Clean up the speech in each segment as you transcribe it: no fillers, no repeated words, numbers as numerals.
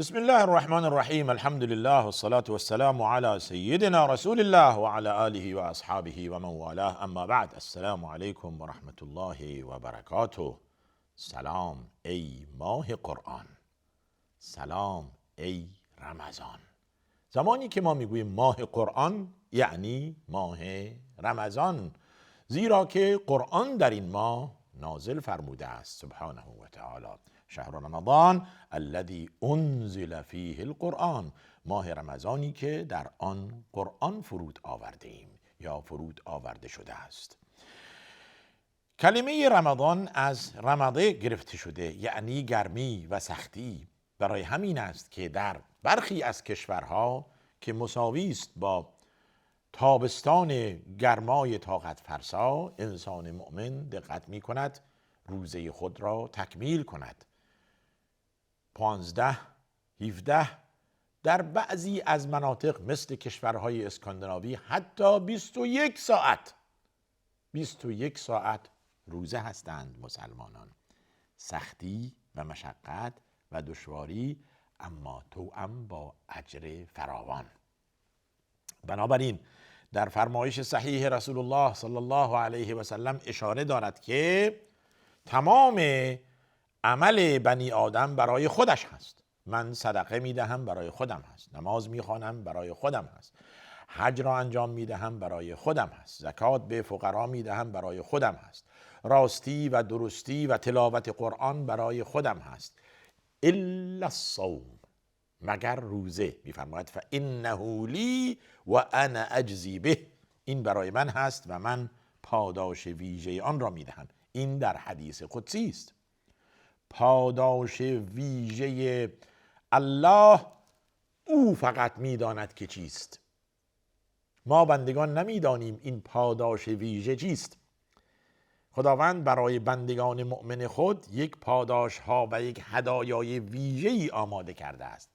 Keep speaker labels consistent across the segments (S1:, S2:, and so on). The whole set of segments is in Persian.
S1: بسم الله الرحمن الرحیم. الحمد لله والصلاة والسلام على سیدنا رسول الله وعلى آله و اصحابه و من والاه. اما بعد، السلام علیکم و رحمت الله و برکاته. سلام ای ماه قرآن، سلام ای رمضان. زمانی که ما میگوییم ماه قرآن یعنی ماه رمضان، زیرا که قرآن در این ماه نازل فرموده است سبحانه و تعالی. شهر رمضان الذی انزل فیه القرآن، ماه رمضانی که در آن قرآن فرود آورده ایم یا فرود آورده شده است. کلمه رمضان از رمضه گرفته شده، یعنی گرمی و سختی. برای همین است که در برخی از کشورها که مساوی است با تابستان گرمای طاقت فرسا، انسان مؤمن دقت می کند روزه خود را تکمیل کند. 15 17 در بعضی از مناطق مثل کشورهای اسکاندیناوی حتی 21 ساعت روزه هستند مسلمانان. سختی و مشقت و دشواری، اما توأم با اجر فراوان. بنابراین در فرمایش صحیح رسول الله صلی الله علیه و سلم اشاره دارد که تمام عمل بنی آدم برای خودش هست. من صدقه میدهم برای خودم هست، نماز میخوانم برای خودم هست، حج را انجام میدهم برای خودم هست، زکات به فقرا میدهم برای خودم هست، راستی و درستی و تلاوت قرآن برای خودم هست. الا الصوم، مگر روزه. میفرماید فانه لی و انا اجزی به، این برای من هست و من پاداش ویژه آن را میدهم. این در حدیث قدسی است. پاداش ویژه الله او فقط میداند که چیست. ما بندگان نمیدانیم این پاداش ویژه چیست. خداوند برای بندگان مؤمن خود یک پاداش ها و یک هدایای ویژه‌ای آماده کرده است.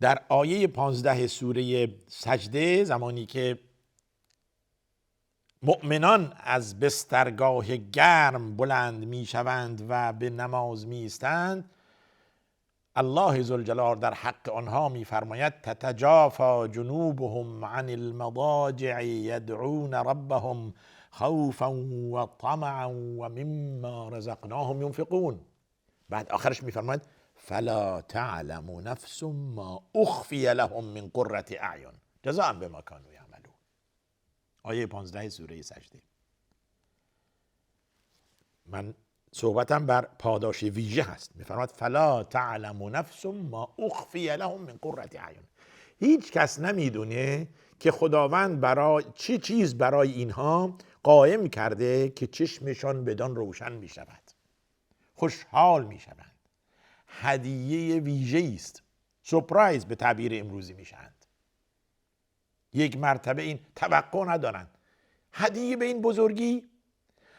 S1: در آیه 15 سوره سجده، زمانی که مؤمنان از بسترگاه گرم بلند می شوند و به نماز می ایستند، الله ذوالجلال در حق آنها می فرماید تتجافا جنوبهم عن المضاجع یدعون ربهم خوفا و طمعا و مما رزقناهم ينفقون. بعد آخرش می فرماید فلا تعلم نفس ما اخفی لهم من قرة اعین جزاء بما كانوا یعملون. آیه 15 سوره سجده. من صحبتم بر پاداش ویژه هست. میفرماید فلا تعلم نفس ما اخفی لهم من قرة اعین. هیچ کس نمیدونه که خداوند برای چه چیز برای اینها قائم کرده که چشمشان بدان روشن میشود، خوشحال میشوند. هدیه ویژه است، سورپرایز به تعبیر امروزی میشند. یک مرتبه این توقع ندارند. هدیه به این بزرگی.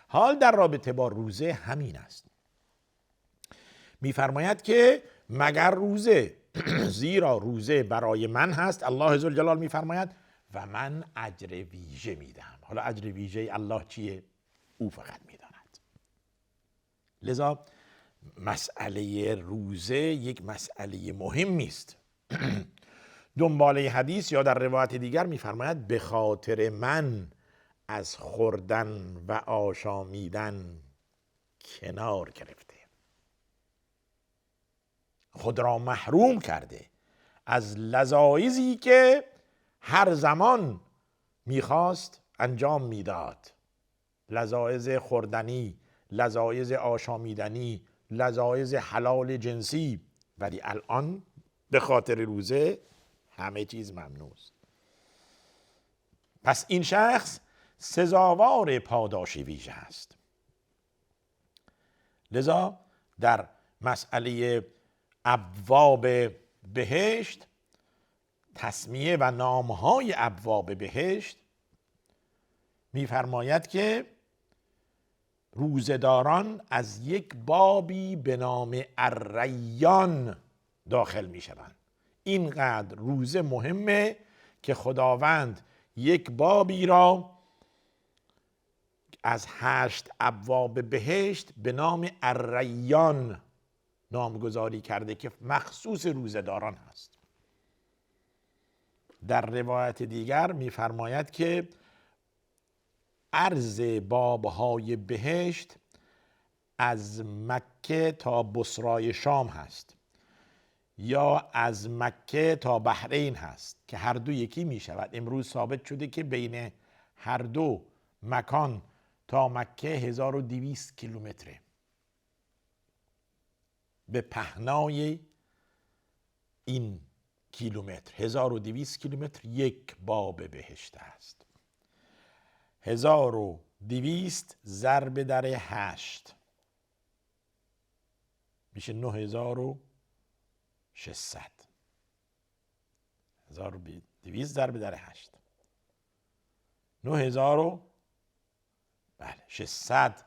S1: حال در رابطه با روزه همین است. میفرماید که مگر روزه، زیرا روزه برای من هست. الله ذوالجلال میفرماید و من اجر ویژه میدم. حالا اجر ویژه الله چیه؟ او فقط میداند. لذا مسئله روزه یک مسئله مهمی است. دنباله حدیث یا در روایت دیگر میفرماید به خاطر من از خوردن و آشامیدن کنار گرفته، خود را محروم کرده از لذایذی که هر زمان میخواست انجام میداد. لذایذ خوردنی، لذایذ آشامیدنی، لذایذ حلال جنسی. ولی الان به خاطر روزه همه چیز ممنوع است. پس این شخص سزاوار پاداش ویژه است. لذا در مسئله ابواب بهشت، تسمیه و نامهای ابواب بهشت، میفرماید که روزه‌داران از یک بابی به نام الریان داخل میشوند. اینقدر روزه مهمه که خداوند یک بابی را از 8 ابواب بهشت به نام الریان نامگذاری کرده که مخصوص روزه‌داران هست. در روایت دیگر می‌فرماید که عرض بابهای بهشت از مکه تا بصرای شام هست یا از مکه تا بحرین هست که هر دو یکی می شود. امروز ثابت شده که بین هر دو مکان تا مکه 1200 کیلومتره. به پهنای این کیلومتر 1200 کیلومتر یک باب بهشت است. 1200 ضرب در 8 میشه 9600. 1200 ضرب در 8 9600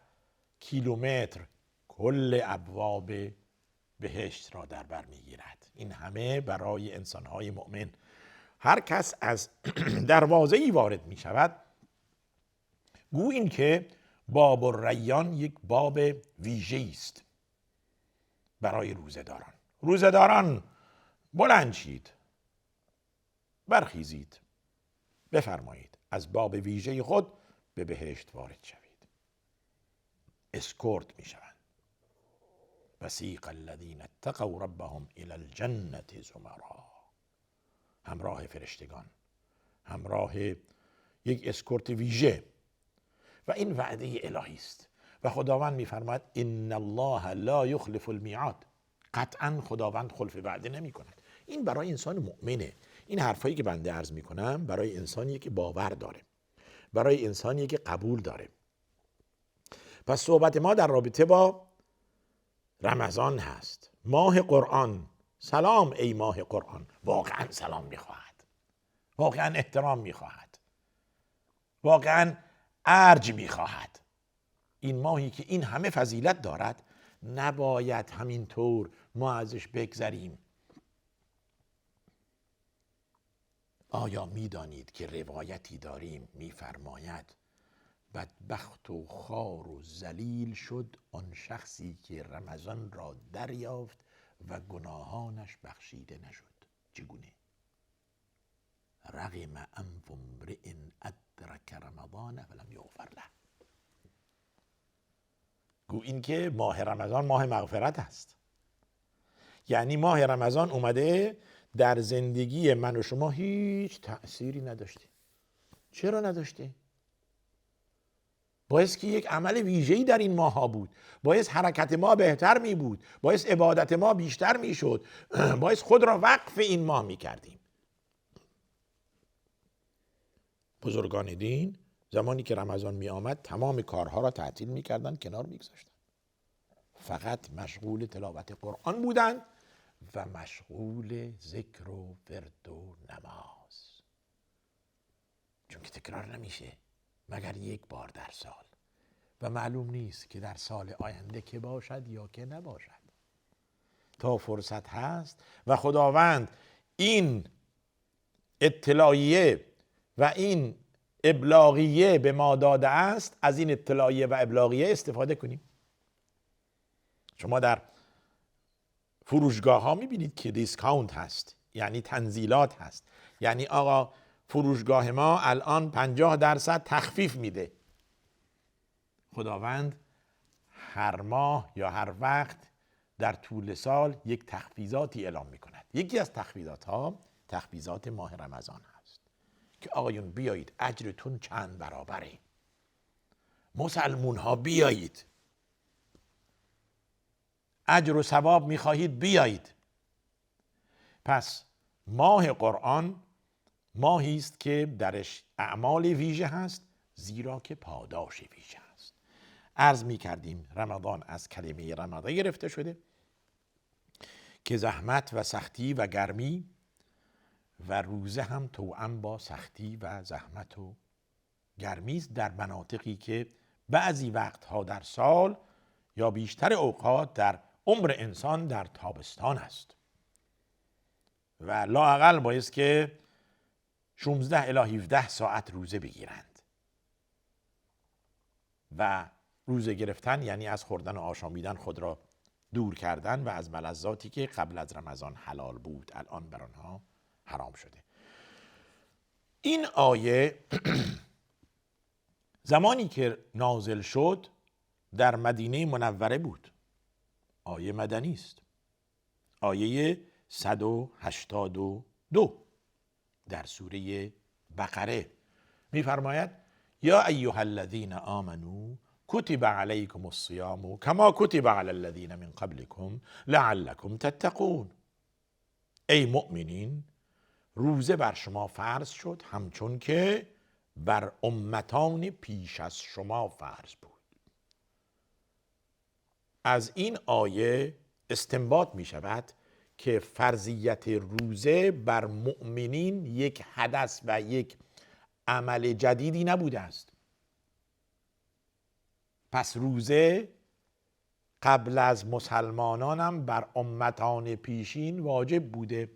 S1: کیلومتر کل ابواب بهشت را در بر میگیرد. این همه برای انسانهای مؤمن. هر کس از دروازه‌ای وارد می شود، گو این که باب الریان یک باب ویژه‌ای است برای روزه‌داران. روزه‌داران بلند شید، برخیزید، بفرمایید از باب ویژه خود به بهشت وارد شوید. اسکورت می شوند. وسیق الذین اتقوا ربهم الی الجنة زمرا، همراه فرشتگان، همراه یک اسکورت ویژه. و این وعده الهی است و خداوند می‌فرماید ان الله لا یخلف المیعاد. قطعا خداوند خلف وعده نمی کند. این برای انسان مؤمنه. این حرفایی که بنده عرض می کنم برای انسانی که باور داره، برای انسانی که قبول داره. پس صحبت ما در رابطه با رمضان هست، ماه قرآن. سلام ای ماه قرآن. واقعا سلام میخواهد، واقعا احترام میخواهد، واقعا ارج میخواهد. این ماهی که این همه فضیلت دارد نباید همینطور ما ازش بگذریم. آیا میدانید که روایتی داریم میفرماید بدبخت و خوار و ذلیل شد آن شخصی که رمضان را دریافت و گناهانش بخشیده نشد. چگونه؟ رغم انف امرئ ادرک رمضان فلم یغفر له. گو این که ماه رمضان ماه مغفرت است. یعنی ماه رمضان اومده در زندگی من و شما هیچ تأثیری نداشته. چرا نداشته؟ باعث که یک عمل ویژه‌ای در این ماها بود، باعث حرکت ما بهتر می بود، باعث عبادت ما بیشتر می شد، باعث خود را وقف این ماه می کردیم. بزرگان دین زمانی که رمضان می آمد تمام کارها را تعطیل می کردن، کنار می گذاشتن، فقط مشغول تلاوت قرآن بودند و مشغول ذکر و ورد و نماز. چون که تکرار نمیشه مگر یک بار در سال و معلوم نیست که در سال آینده که باشد یا که نباشد. تا فرصت هست و خداوند این اطلاعیه و این ابلاغیه به ما داده است، از این اطلاعیه و ابلاغیه استفاده کنیم. شما در فروشگاه ها میبینید که دیسکاونت هست، یعنی تنزیلات هست. یعنی آقا فروشگاه ما الان 50% تخفیف میده. خداوند هر ماه یا هر وقت در طول سال یک تخفیضاتی اعلام میکند. یکی از تخفیضات ها تخفیضات ماه رمضان هست که آقایون بیایید اجرتون چند برابره. مسلمون ها بیایید، اجر و ثواب میخواهید بیایید. پس ماه قرآن ماهی است که درش اعمال ویژه هست، زیرا که پاداش ویژه است. عرض می کردیم رمضان از کلمه رمضان گرفته شده که زحمت و سختی و گرمی، و روزه هم توأم با سختی و زحمت و گرمی است در مناطقی که بعضی وقتها در سال یا بیشتر اوقات در عمر انسان در تابستان است و لااقل باید که 16 الی 17 ساعت روزه بگیرند. و روزه گرفتن یعنی از خوردن و آشامیدن خود را دور کردن و از ملذاتی که قبل از رمضان حلال بود الان بر آنها حرام شده. این آیه زمانی که نازل شد در مدینه منوره بود. آیه مدنی است. آیه 182 در سوره بقره می‌فرماید یا ایها الذین آمنو کتب علیکم الصیام کما کتب علی الذین من قبلکم لعلکم تتقون. ای مؤمنین، روزه بر شما فرض شد همچون که بر امتان پیش از شما فرض بود. از این آیه استنباط می شود که فرضیت روزه بر مؤمنین یک حدث و یک عمل جدیدی نبوده است. پس روزه قبل از مسلمانان هم بر امتان پیشین واجب بوده.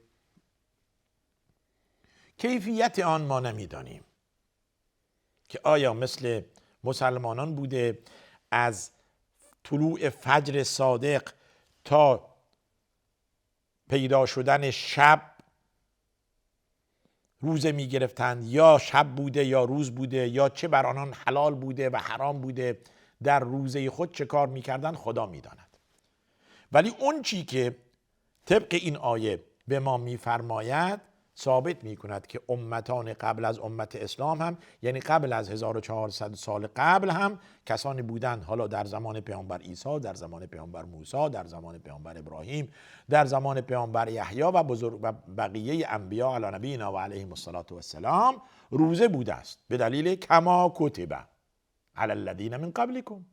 S1: کیفیت آن ما نمیدانیم که آیا مثل مسلمانان بوده از طلوع فجر صادق تا پیدا شدن شب روزه می گرفتند، یا شب بوده یا روز بوده، یا چه بر آنان حلال بوده و حرام بوده، در روزه خود چه کار می کردن خدا می داند. ولی اون چی که طبق این آیه به ما می فرماید ثابت می کند که امتان قبل از امت اسلام هم، یعنی قبل از 1400 سال قبل هم کسانی بودند، حالا در زمان پیامبر عیسی، در زمان پیامبر موسی، در زمان پیامبر ابراهیم، در زمان پیامبر یحیی و بقیه انبیا علی نبینا و علیهم السلام روزه بوده است، به دلیل کما کتب علی الذین من قبلکم.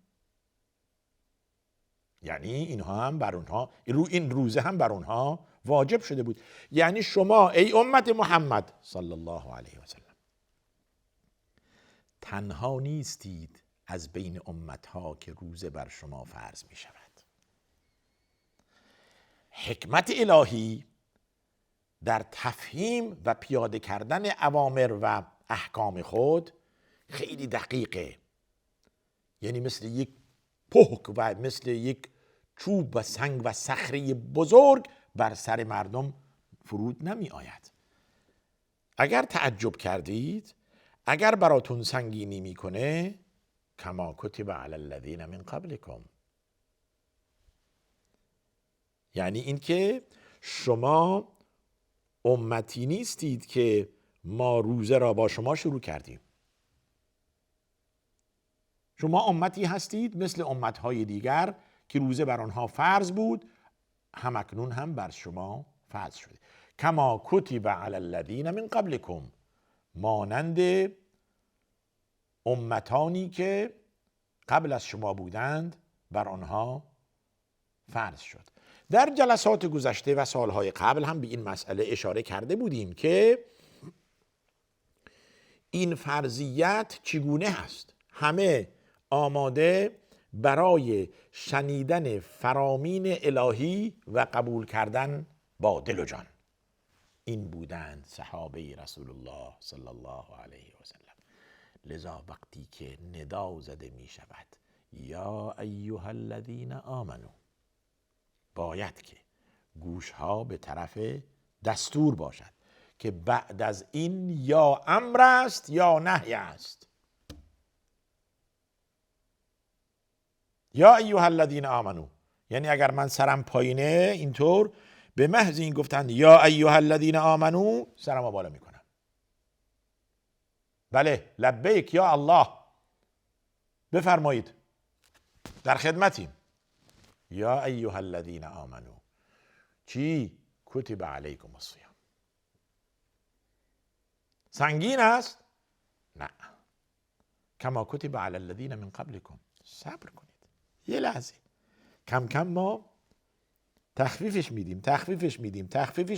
S1: یعنی اینها هم بر اونها، این روزه هم بر اونها واجب شده بود. یعنی شما ای امت محمد صلی الله علیه و سلم تنها نیستید از بین امتها که روزه بر شما فرض می شود. حکمت الهی در تفهیم و پیاده کردن اوامر و احکام خود خیلی دقیقه. یعنی مثل یک پهک و مثل یک چوب و سنگ و صخره بزرگ بر سر مردم فرود نمی آید. اگر تعجب کردید، اگر براتون سنگینی میکنه، کما کتب علی الذین من قبلکم، یعنی اینکه شما امتی نیستید که ما روزه را با شما شروع کردیم. شما امتی هستید مثل امتهای دیگر که روزه بر آنها فرض بود، همکنون هم بر شما فرض شده. کما کتب علی الذین من قبلکم، مانند امتانی که قبل از شما بودند بر آنها فرض شد. در جلسات گذشته و سالهای قبل هم به این مسئله اشاره کرده بودیم که این فرضیت چگونه هست. همه آماده برای شنیدن فرامین الهی و قبول کردن با دل و جان. این بودند صحابه رسول الله صلی الله علیه و سلم. لذا وقتی که ندا زده می شود یا ایها الذین آمنو، باید که گوشها به طرف دستور باشد که بعد از این یا امر است یا نهی است. یا ایها الذین آمنو، یعنی اگر من سرم پایینه اینطور، به محض این گفتن یا ایها الذین آمنو سرمو بالا میکنم. بله لبیک یا الله، بفرمایید، در خدمتیم. یا ایها الذین آمنو چی؟ کتب علیکم الصیام. سنگین است؟ نه. کما کتب علی الذین من قبلکم. صبر کنید یه لحظه، کم کم ما تخفیفش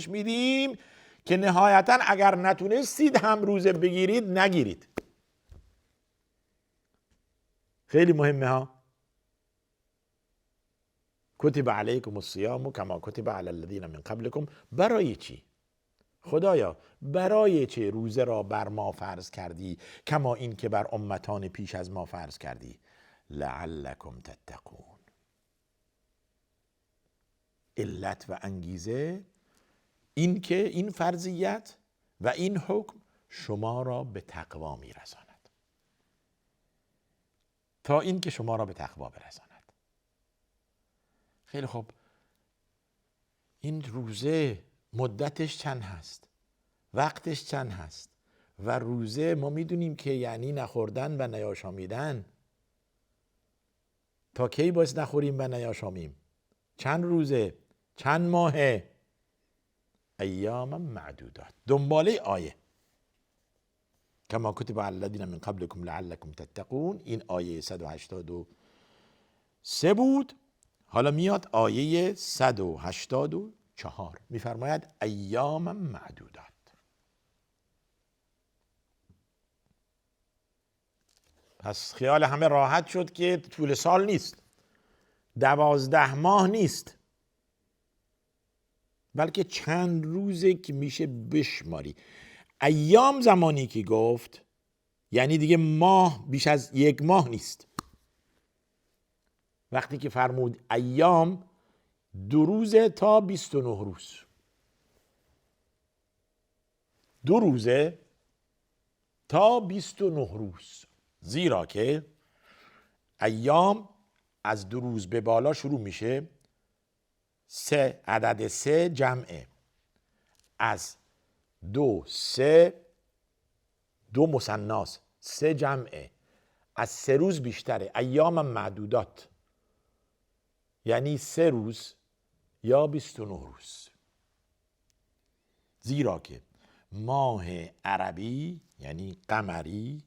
S1: میدیم که نهایتا اگر نتونستید هم روزه بگیرید نگیرید. خیلی مهمه ها. کتب علیکم الصیام کما کتب علی الذین من قبلکم. برای چی؟ خدایا برای چه روزه را بر ما فرض کردی کما این که بر امتان پیش از ما فرض کردی؟ لعلکم تتقون. علت و انگیزه این که این فرضیت و این حکم شما را به تقوا میرساند، تا این که شما را به تقوا برساند. خیلی خوب، این روزه مدتش چند هست؟ وقتش چند هست؟ و روزه ما میدونیم که یعنی نخوردن و نیاشامیدن. تا کی باید نخوریم و نیاشامیم؟ چند روزه؟ چند ماهه؟ ایام معدودات. دنباله آیه کما کتب علی الذین من قبلکم لعلکم تتقون، این آیه 183 بود. حالا میاد آیه 184 میفرماید ایام معدودات. پس خیال همه راحت شد که طول سال نیست، 12 ماه نیست، بلکه چند روزه که میشه بشماری. ایام زمانی که گفت یعنی دیگه ماه بیش از 1 ماه نیست. وقتی که فرمود ایام 2 روزه تا 29 روز، 2 روزه تا 29 روز، زیرا که ایام از 2 روز به بالا شروع میشه. 3 عدد 3 جمعه، از 2 3 2 مثناست، 3 جمعه، از 3 روز بیشتره. ایام معدودات یعنی 3 روز یا 29 روز، زیرا که ماه عربی یعنی قمری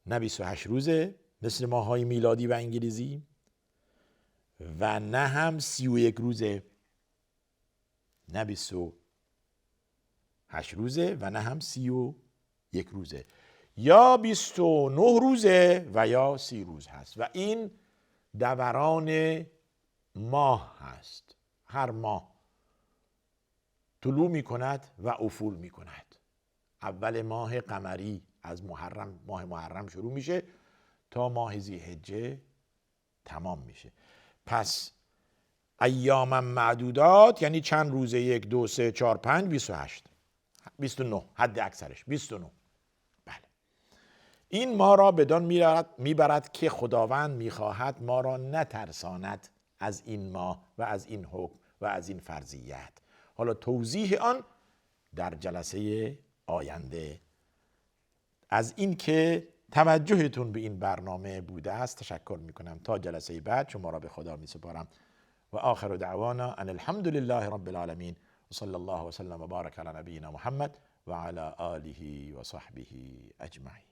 S1: نه 28 روزه مثل ماه‌های میلادی و انگلیزی، و نه هم 31 روزه، نه 28 روزه و نه هم 31 روزه، یا 29 روزه و یا 30 روز هست. و این دوران ماه هست، هر ماه طلوع می کند و افول می کند. اول ماه قمری از محرم، ماه محرم شروع میشه تا ماه ذی‌حجه تمام میشه. پس ایام معدودات یعنی چند روزه؟ 1 2 3 4 5 28 29 حد اکثرش 29. بله، این ما را بدان میبرد که خداوند میخواهد ما را نترساند از این ماه و از این حکم و از این فرضیت. حالا توضیح آن در جلسه آینده. از این که توجهتون به این برنامه بوده است تشکر میکنم. تا جلسه بعد شما را به خدا میسپارم و آخر دعوانا ان الحمد لله رب العالمین و صلی الله وسلم و بارک علی نبینا محمد و علی آله و صحبه اجمعین.